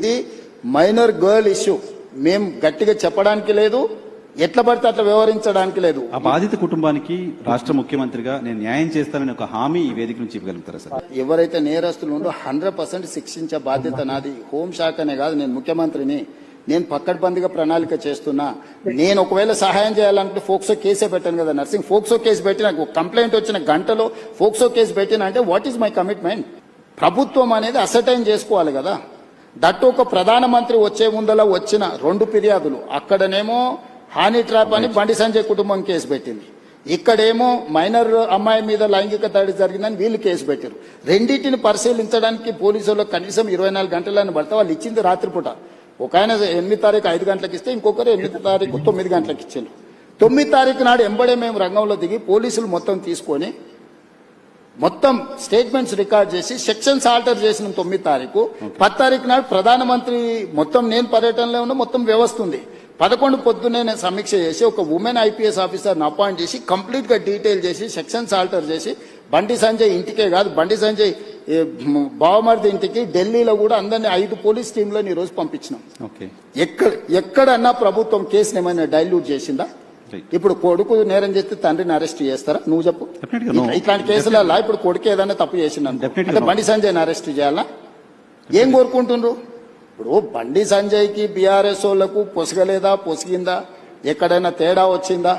ఇది minor girl issue. మేం గట్టిగా చెప్పడానికి లేదు, ఎట్లా పడితే అట్లా వ్యవహరించడానికి లేదు. ఆ బాధిత కుటుంబానికి రాష్ట్ర ముఖ్యమంత్రిగా నేను న్యాయం చేస్తానని ఒక హామీ ఈ వేదిక నుంచి ఇవ్వగలుగుతారా సార్? ఎవరైతే నేరస్తులు ఉందో 100% శిక్షించే బాధ్యత నాది. హోంశాఖనే కాదు, నేను ముఖ్యమంత్రిని. నేను పక్కడ్బందీగా ప్రణాళిక చేస్తున్నా. నేను ఒకవేళ సహాయం చేయాలంటే ఫోక్సో కేసే పెట్టాను కదా నర్సింగ్. ఫోక్సో కేసు పెట్టి నాకు కంప్లైంట్ వచ్చిన గంటలో ఫోక్సో కేసు పెట్టిన అంటే వాట్ ఈజ్ మై కమిట్మెంట్? ప్రభుత్వం అనేది అసర్టైన్ చేసుకోవాలి కదా. దట్టు ఒక ప్రధానమంత్రి వచ్చే ముందలా వచ్చిన 2 ఫిర్యాదులు, అక్కడనేమో హానీ ట్రాప్ అని బండి సంజయ్ కుటుంబం కేసు పెట్టింది, ఇక్కడేమో మైనర్ అమ్మాయి మీద లైంగిక దాడి జరిగిందని వీళ్ళు కేసు పెట్టారు. రెండింటిని పరిశీలించడానికి పోలీసులకు కనీసం 24 గంటలని పడితే వాళ్ళు ఇచ్చింది రాత్రిపూట. ఒక ఆయన 8 తారీఖు 5 గంటలకు ఇస్తే ఇంకొకరు 8 తారీఖు 9 గంటలకు ఇచ్చారు. 9 తారీఖు నాడు ఎంబడే మేము రంగంలో దిగి పోలీసులు మొత్తం తీసుకొని మొత్తం స్టేట్మెంట్స్ రికార్డ్ చేసి సెక్షన్స్ ఆల్టర్ చేసిన 9 తారీఖు. 10 తారీఖు నాడు ప్రధానమంత్రి మొత్తం నేను పర్యటనలో ఉన్న మొత్తం వ్యవస్థ ఉంది. 11 పొద్దున్నే నేను సమీక్ష చేసి ఒక ఉమెన్ ఐపీఎస్ ఆఫీసర్ని అపాయింట్ చేసి కంప్లీట్ గా డీటెయిల్ చేసి సెక్షన్స్ ఆల్టర్ చేసి బండి సంజయ్ ఇంటికే కాదు, బండి సంజయ్ బావమర్ది ఇంటికి ఢిల్లీలో కూడా అందరినీ 5 పోలీస్ టీంలను ఈ రోజు పంపించినాం. ఎక్కడన్నా ప్రభుత్వం కేసుని ఏమైనా డైల్యూట్ చేసిందా? ఇప్పుడు కొడుకు నేరం చేస్తే తండ్రిని అరెస్ట్ చేస్తారా? నువ్వు చెప్పు. ఇట్లాంటి కేసులలో ఇప్పుడు కొడుకు ఏదైనా తప్పు చేసిందా అంటే బండి సంజయ్ని అరెస్ట్ చేయాలా? ఏం కోరుకుంటుండ్రు? ఇప్పుడు బండి సంజయ్కి బీఆర్ఎస్ వాళ్లకు పొసగలేదా, పొసిగిందా, ఎక్కడైనా తేడా వచ్చిందా?